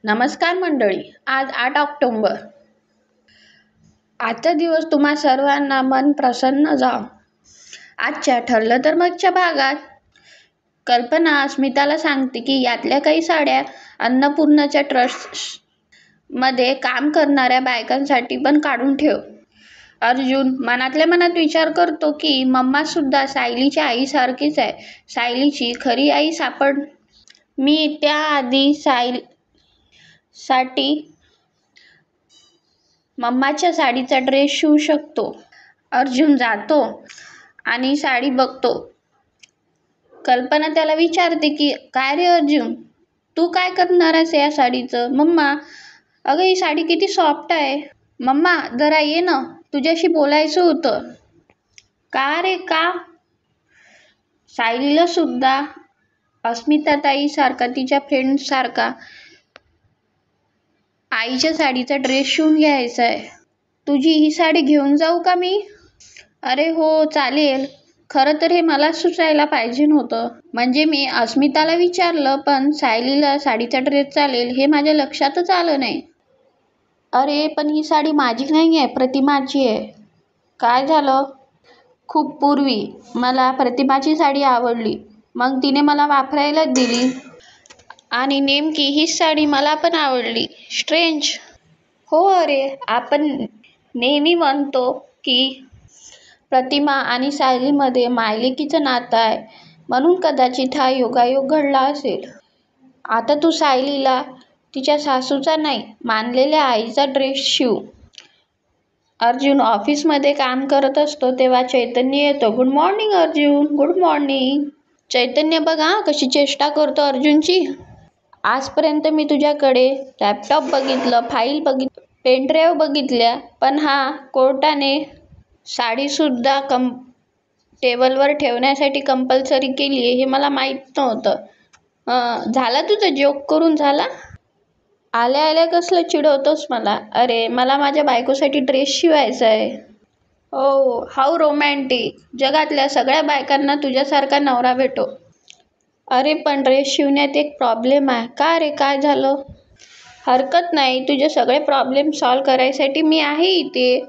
नमस्कार मंडळी. आज 8 ऑक्टोबर. आजचा दिवस तुम्हा सर्वांना मन प्रसन्न जाव. आजच्या ठरलं तर मगच्या भागात कल्पना अस्मिताला सांगते की यातल्या काही साड्या अन्नपूर्णाच्या ट्रस्ट मध्ये काम करणाऱ्या बायकांसाठी पण काढून ठेव. अर्जुन मनातल्या मनात विचार करतो की मम्मा सुद्धा सायलीच्या आईसारखीच आहे. सायलीची खरी आई मी त्याआधी साठी मम्माच्या साडीचा ड्रेस शिवू शकतो. अर्जुन जातो आणि साडी बघतो. कल्पना त्याला विचारते की काय रे अर्जुन, तू काय करणार आहेस या साडीचं? मम्मा, अगं ही साडी किती सॉफ्ट आहे. मम्मा जरा ये ना, तुझ्याशी बोलायचं होतं. का रे का? सायलीला सुद्धा अस्मिताताई सारखा, तिच्या फ्रेंड सारखा आईच्या साडीचा ड्रेस शिवून घ्यायचा आहे. तुझी ही साडी घेऊन जाऊ का मी? अरे हो चालेल. खरं तर हे मला सुचायला पाहिजे नव्हतं. म्हणजे मी अस्मिताला विचारलं, पण सायलीला साडीचा ड्रेस चालेल हे माझ्या लक्षातच आलं नाही. अरे पण ही साडी माझी नाही आहे, प्रतिमाची आहे. काय झालं? खूप पूर्वी मला प्रतिमाची साडी आवडली, मग तिने मला वापरायला दिली आणि नेमकी हीच साडी मला पण आवडली. स्ट्रेंज. हो अरे, आपण नेहमी म्हणतो की प्रतिमा आणि सायलीमध्ये मायलेकीचं नातं आहे, म्हणून कदाचित हा योगायोग घडला असेल. आता तू सायलीला तिच्या सासूचा नाही, मानलेल्या आईचा ड्रेस शिव. अर्जुन ऑफिसमध्ये काम करत असतो तेव्हा चैतन्य येतो. Good morning Arjun. Good morning. Chaitanya बघा कशी चेष्टा करतो अर्जुनची. आजपर्यंत मी तुझ्याकडे लॅपटॉप बघितलं, फाईल बघितलं, पेनड्राईव्ह बघितल्या, पण हा कोर्टाने साडीसुद्धा टेबलवर ठेवण्यासाठी कंपल्सरी केली आहे हे मला माहीत नव्हतं. झाला तुझा जोक करून झाला? आल्या आल्या कसलं चिडवतोस मला? अरे मला माझ्या बायकोसाठी ड्रेस शिवायचा आहे. ओ हाऊ रोमॅन्टिक. जगातल्या सगळ्या बायकांना तुझ्यासारखा नवरा भेटो. अरे पण ड्रेस शिवण्यात एक प्रॉब्लेम आहे. का रे, काय झालं? हरकत नाही, तुझे सगळे प्रॉब्लेम सॉल्व करायसाठी मी आहे इथे.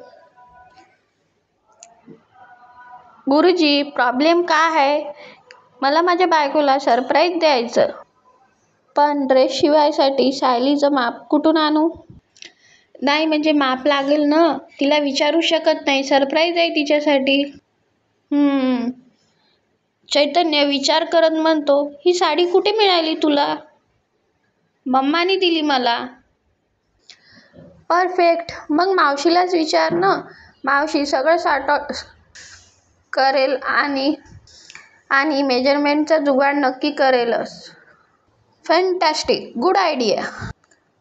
गुरुजी प्रॉब्लेम काय आहे? मला माझ्या बायकोला सरप्राईज द्यायचं. पण ड्रेस शिवायसाठी सायलीचं माप कुठून आणू? नाही म्हणजे माप लागेल ना, तिला विचारू शकत नाही, सरप्राईज आहे तिच्यासाठी. चैतन्य विचार करत म्हणतो, ही साडी कुठे मिळाली तुला? मम्मानी दिली मला. परफेक्ट. मग मावशीलाच विचार ना, मावशी सगळं करेल आणि मेजरमेंटचा जुगाड नक्की करेलच. Fantastic, good idea.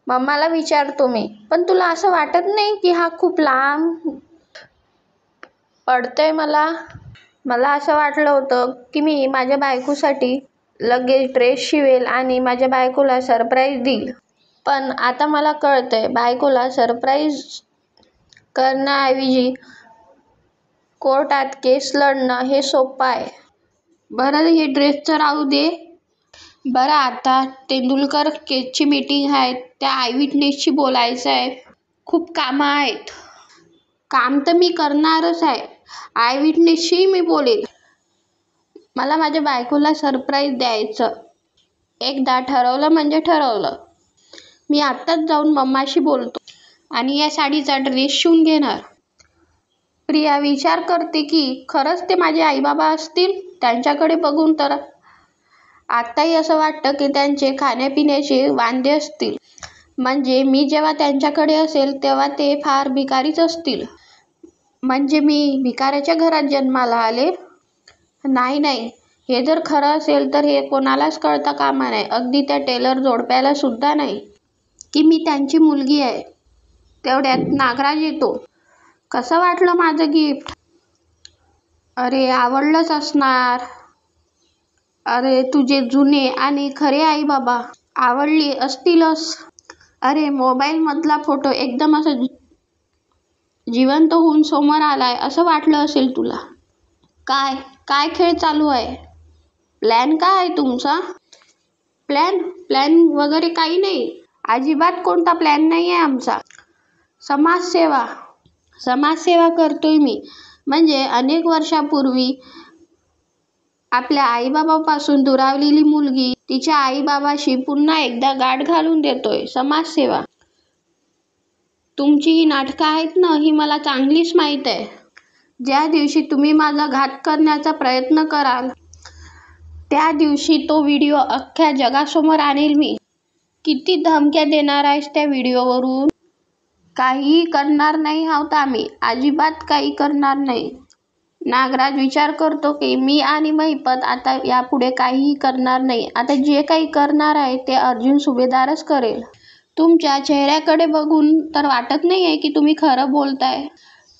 मम्माला विचारतो मी. पण तुला असं वाटत नाही की हा खूप लांब पडतंय? मला असं वाटलं होतं की मी माझ्या बायकोसाठी लगेच ड्रेस शिवेल आणि माझ्या बायकोला सरप्राईज देईल. पण आता मला कळतंय, बायकोला सरप्राईज करण्याऐवजी कोर्टात केस लढणं हे सोपं आहे. बरं हे ड्रेसचं राहू दे. बरं आता तेंडुलकर केसची मीटिंग आहे, त्या आयविटनेसशी बोलायचं आहे. खूप कामं आहेत. काम तर मी करणारच आहे, आयविटनेसशी मी बोलेल. मला माझ्या बायकोला सरप्राईज द्यायचं. एकदा ठरवलं म्हणजे ठरवलं. मी आत्ताच जाऊन मम्माशी बोलतो आणि या साडीचा ड्रेस शिवून घेणार. प्रिया विचार करते की खरंच ते माझे आईबाबा असतील. त्यांच्याकडे बघून तर आत्ताही असं वाटतं की त्यांचे खाण्यापिण्याचे वांदे असतील. म्हणजे मी जेव्हा त्यांच्याकडे असेल तेव्हा ते फार भिकारीच असतील. म्हणजे मी भिकाऱ्याच्या घरात जन्माला आले? नाही, हे जर खरं असेल तर हे कोणालाच कळता कामा नये, अगदी त्या टेलर जोडप्याला सुद्धा नाही, की मी त्यांची मुलगी आहे. तेवढ्यात नागराज येतो. कसं वाटलं माझं गिफ्ट? अरे आवडलंच असणार. अरे तुझे जुने आणि खरे आई बाबा आवडली असतीलच. अरे मोबाईलमधला फोटो एकदम असं जिवंत होऊन समोर आलाय असं वाटलं असेल तुला. काय खेळ चालू आहे? प्लॅन काय आहे तुमचा? प्लॅन वगैरे काही नाही. अजिबात कोणता प्लॅन नाही आहे आमचा. समाजसेवा समाजसेवा करतोय मी. म्हणजे अनेक वर्षापूर्वी आपल्या आईबाबापासून दुरावलेली मुलगी तिच्या आईबाबाशी पुन्हा एकदा गाठ घालून देतोय. समाजसेवा. तुमची ही नाटकं आहेत ना, ही मला चांगलीच माहीत आहे. ज्या दिवशी तुम्ही माझा घात करण्याचा प्रयत्न कराल त्या दिवशी तो व्हिडिओ अख्ख्या जगासमोर आणेल मी. किती धमक्या देणार आहेस त्या व्हिडिओवरून? काहीही करणार नाही आहोत आम्ही. अजिबात काही करणार नाही. नागराज विचार करतो की मी आणि महिपत आता यापुढे काहीही करणार नाही. आता जे काही करणार आहे ते अर्जुन सुभेदारच करेल. तुमच्या चेहऱ्याकडे बघून तर वाटत नाही आहे की तुम्ही खरं बोलताय.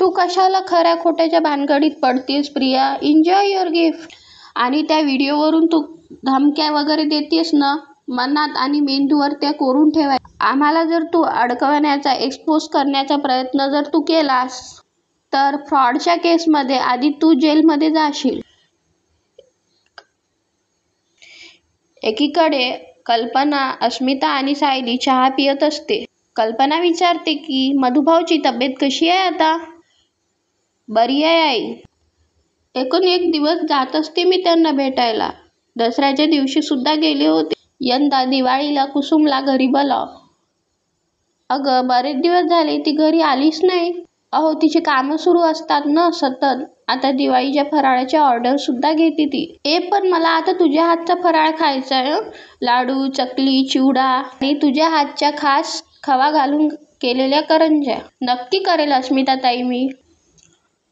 तू कशाला खऱ्या खोट्याच्या भानगडीत पडतेस प्रिया? Enjoy your gift. आणि त्या व्हिडिओवरून तू धमक्या वगैरे देतेस ना, मनात आणि मेंदूवर त्या कोरून ठेवाय. आम्हाला जर तू अडकवण्याचा, एक्सपोज करण्याचा प्रयत्न जर तू केलास तर फ्रॉडच्या केसमध्ये आधी तू जेलमध्ये जाशील. एकीकडे कल्पना, अस्मिता आणि सायली चहा पियत असते. कल्पना विचारते की मधुभाऊची तब्येत कशी आहे आता? बरी आहे आई. एकूण एक दिवस जात असते मी त्यांना भेटायला. दसऱ्याच्या दिवशी सुद्धा गेले होते. यंदा दिवाळीला कुसुमला घरी बोलाव. अगं बरेच दिवस झाले ती घरी आलीच नाही. अहो तिची कामं सुरू असतात ना सतत. आता दिवाळीच्या फराळाच्या ऑर्डर सुद्धा घेते ती. पण मला आता तुझ्या हातचा फराळ खायचा आहे. लाडू, चकली, चिवडा आणि तुझ्या हातच्या खास खवा घालून केलेल्या करंज्या. नक्की करेल अस्मिता ताई मी.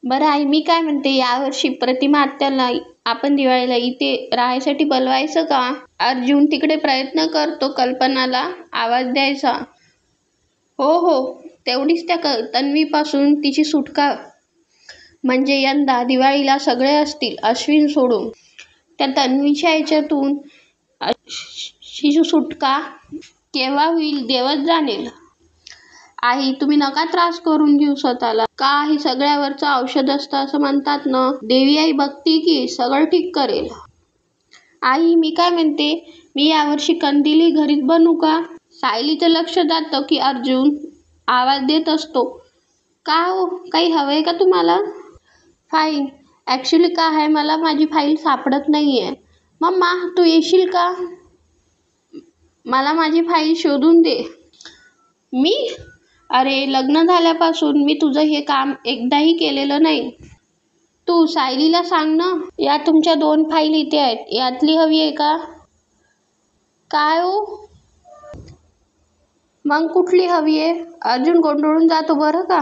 बरं आई मी काय म्हणते, यावर्षी प्रतिमा आत्याला आपण दिवाळीला इथे राहायसाठी बोलवायचं का? अर्जुन तिकडे प्रयत्न करतो कल्पनाला आवाज द्यायचा. हो तेवढीच त्या तन्वीपासून तिची सुटका. म्हणजे यंदा दिवाळीला सगळे असतील अश्विन सोडून. त्या तन्वीच्या याच्यातून शिशू सुटका केव्हा होईल देवच जाणेल. आई तुम्ही नका त्रास करून घेऊ स्वतःला. का ही सगळ्यावरचं औषध असतं असं म्हणतात ना. देवी आई बघती की सगळं ठीक करेल. आई मी काय म्हणते, मी यावर्षी कंदिली घरीच बनवू का? सायलीचं लक्ष जातं की अर्जुन आवाज देत असतो. का हो, काही हवंय का तुम्हाला? फाईल. ॲक्च्युली काय आहे, मला माझी फाईल सापडत नाही आहे. मम्मा तू येशील का? मला माझी फाईल शोधून दे. मी? अरे लग्न झाल्यापासून मी तुझं हे काम एकदाही केलेलं नाही. तू सायलीला सांग ना. या तुमच्या 2 फाईल इथे आहेत. यातली हवी आहे का? काय हो? मग कुठली हवी आहे? अर्जुन गोंधळून जातो बरं का.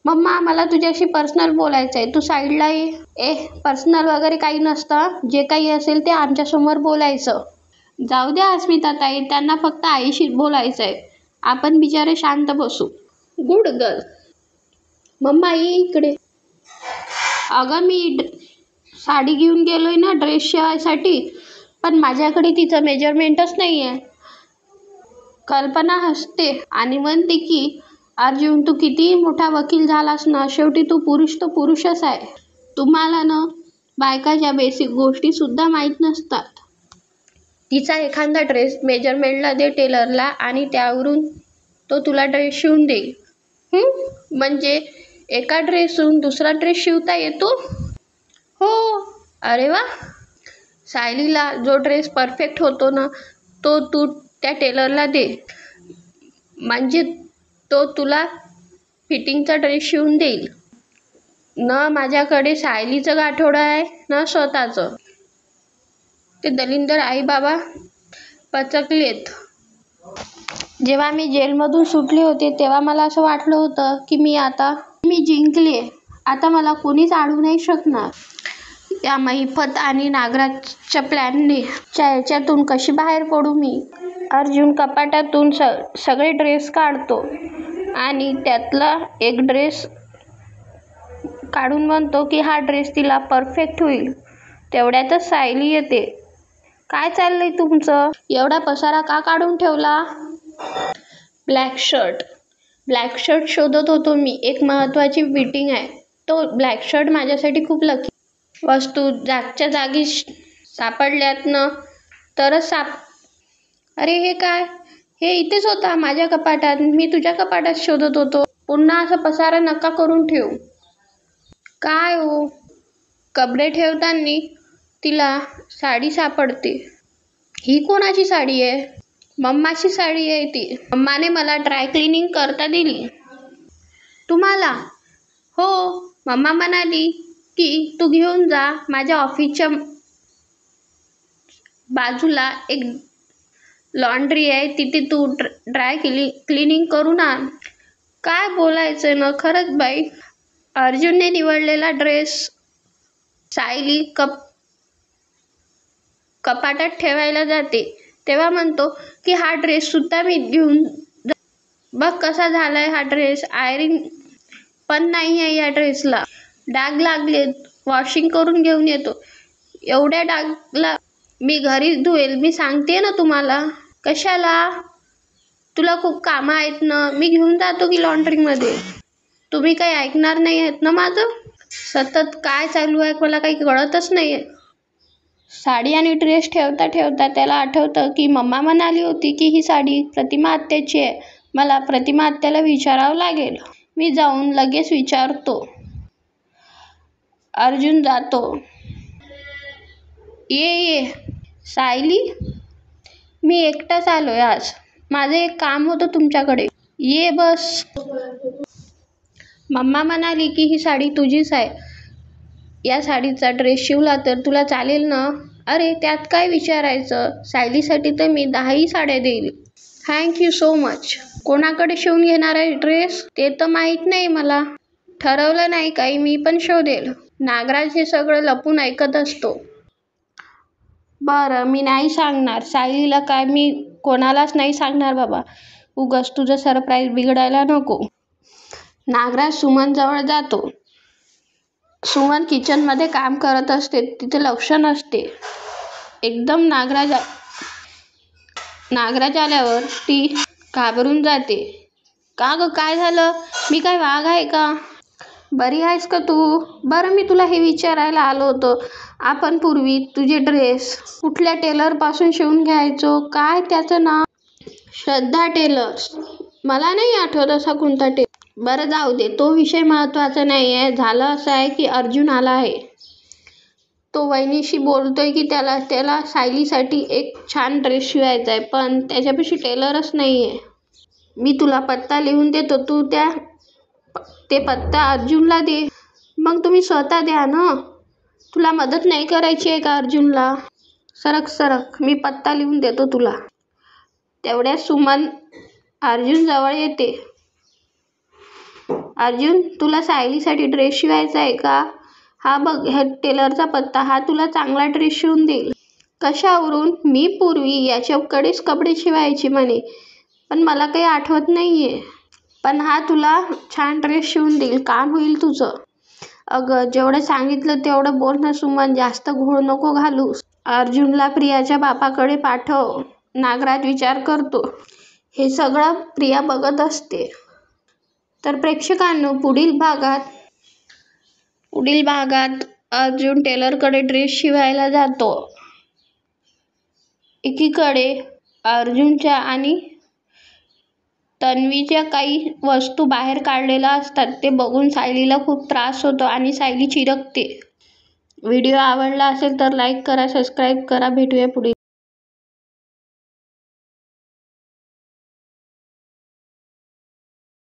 मम्मा मला तुझ्याशी पर्सनल बोलायचं आहे. तू साईडला ये. पर्सनल वगैरे काही नसतं. जे काही असेल ते आमच्यासमोर बोलायचं. जाऊ द्या अस्मिता ताई, त्यांना फक्त आईशी बोलायचं आहे. आपण बिचारे शांत बसू. Good girl. मम्मा ये इकडे. अगं मी साडी घेऊन गेलोय ना ड्रेस शिवायसाठी, पण माझ्याकडे तिचं मेजरमेंटच नाही आहे. कल्पना हसते आणि म्हणते की अर्जुन तू कितीही मोठा वकील झालास ना, शेवटी तू पुरुष तो पुरुषच आहे. तुम्हाला ना बायकाच्या बेसिक गोष्टी सुद्धा माहीत नसतात. तिचा एखादा ड्रेस मेजरमेंटला दे टेलरला आणि त्यावरून तो तुला ड्रेस शिवून देईल. म्हणजे एका ड्रेसहून दुसरा ड्रेस शिवता येतो? हो. अरे वा. सायलीला जो ड्रेस परफेक्ट होतो ना तो तू त्या टेलरला दे. म्हणजे तो तुला फिटिंगचा ड्रेस शिवून देईल. न माझ्याकडे सायलीचं गाठोडं आहे न स्वतःचं. ते दलिंदर आई बाबा पचकलेत. जेव्हा मी जेलमधून सुटले होते तेव्हा मला असं वाटलं होतं की मी जिंकले. आता मला कोणीच अडवू नाही शकणार. या महिपत आणि नागराजच्या प्लॅनने याच्यातून कशी बाहेर पडू मी? अर्जुन कपाटातून सगळे ड्रेस काढतो आणि त्यातला एक ड्रेस काढून म्हणतो की हा ड्रेस तिला परफेक्ट होईल. तेवढ्यातच सायली येते. काय चाललंय तुमचं? एवढा पसारा का काढून ठेवला? ब्लॅक शर्ट शोधत होतो मी. एक महत्त्वाची मीटिंग आहे. तो ब्लॅक शर्ट माझ्यासाठी खूप लकी वस्तू. जागच्या जागी सापडल्यात ना तरच अरे हे काय? हे इथेच होता माझ्या कपाटात. मी तुझ्या कपाटात शोधत होतो. पुन्हा असं पसारा नका करून ठेवू. काय हो? कपडे ठेवताना तिला साडी सापडते. ही कोणाची साडी आहे? मम्माची साडी आहे ती. मम्माने मला ड्राय क्लिनिंग करता दिली. तुम्हाला? हो. मम्मा म्हणाली की तू घेऊन जा. माझ्या ऑफिसच्या बाजूला एक लॉन्ड्री आहे, तिथे तू ड्राय क्लिनिंग करून आण. काय बोलायचं ना खरंच बाई. अर्जुनने निवडलेला ड्रेस सायली कपाटात ठेवायला जाते तेव्हा म्हणतो की हा ड्रेस सुद्धा मी घेऊन बघ कसा झालाय हा ड्रेस. आयरिंग पण नाही आहे या ड्रेसला. डाग लागलेत. वॉशिंग करून घेऊन येतो. एवढ्या डागला मी घरीच धुवेल. मी सांगते ना तुम्हाला. कशाला? तुला खूप कामं आहेत ना. मी घेऊन जातो की लॉन्ड्रीमध्ये. तुम्ही काही ऐकणार नाही आहेत ना माझं? सतत काय चालू आहे मला काही कळतच नाही आहे. साडी आणि ड्रेस ठेवता ठेवता त्याला आठवतं की मम्मा म्हणाली होती की ही साडी प्रतिमा आत्याची आहे. मला प्रतिमा आत्याला विचारावं लागेल. मी जाऊन लगेच विचारतो. अर्जुन जातो. ये सायली, मी एकटाच आलोय आज. माझं एक काम होतं तुमच्याकडे. ये बस. मम्मा म्हणाली की ही साडी तुझीच आहे. या साडीचा ड्रेस शिवला तर तुला चालेल ना? अरे त्यात काय विचारायचं. सायलीसाठी तर मी 10ही साड्या देईल. Thank you so much. कोणाकडे शिवून घेणार आहे ड्रेस ते तर माहीत नाही मला. ठरवलं नाही काही. मी पण शोधेल. नागराज हे सगळं लपून ऐकत असतो. बरं, मी नाही सांगणार सायलीला. काय मी कोणालाच नाही सांगणार बाबा. उगाच तुझं सरप्राईज बिघडायला नको. नागराज सुमनजवळ जातो. सुमन किचनमध्ये काम करत असते. तिथे लक्ष नसते. एकदम नागराज आल्यावर ती घाबरून जाते. का गं काय झालं? मी काय वाघ आहे का? बरी आहेस का तू? बरं, मी तुला हे विचारायला आलो होतो. आपण पूर्वी तुझे ड्रेस कुठल्या टेलरपासून शिवून घ्यायचो? काय त्याचं नाव? श्रद्धा टेलर्स. मला नाही आठवत असा कोणता टेलर. बरं जाऊ दे, तो विषय महत्त्वाचा नाही आहे. झालं असं आहे की अर्जुन आला आहे. तो वहिनीशी बोलतोय की त्याला सायलीसाठी एक छान ड्रेस शिवायचा आहे, पण त्याच्यापाशी टेलरच नाही आहे. मी तुला पत्ता लिहून देतो. तू ते पत्ता अर्जुनला दे. मग तुम्ही स्वतः द्या ना. तुला मदत नाही करायची आहे का अर्जुनला? सरक. मी पत्ता लिहून देतो तुला. तेवढ्यात सुमन अर्जुनजवळ येते. अर्जुन, तुला सायलीसाठी ड्रेस शिवायचा आहे का? हा बघ, ह्या टेलरचा पत्ता. हा तुला चांगला ड्रेस शिवून देईल. कशावरून? मी पूर्वी याच्याकडेच कपडे शिवायचे म्हणे, पण मला काही आठवत नाही आहे. पण हा तुला छान ड्रेस शिवून देईल. काम होईल तुझं. अगं, जेवढं सांगितलं तेवढं बोल ना सुमन. जास्त घोळ नको घालूस. अर्जुनला प्रियाच्या बापाकडे पाठव. नागराज विचार करतो. हे सगळं प्रिया बघत असते. तर प्रेक्षकांनो, पुढील भागात अर्जुन टेलरकडे ड्रेस शिवायला जातो. एकीकडे अर्जुनच्या आणि तन्वीच्या काही वस्तू बाहेर काढलेल्या असतात. ते बघून सायलीला खूप त्रास होतो आणि सायली चिडकते. व्हिडिओ आवडला असेल तर लाईक करा, सबस्क्राईब करा. भेटूया पुढील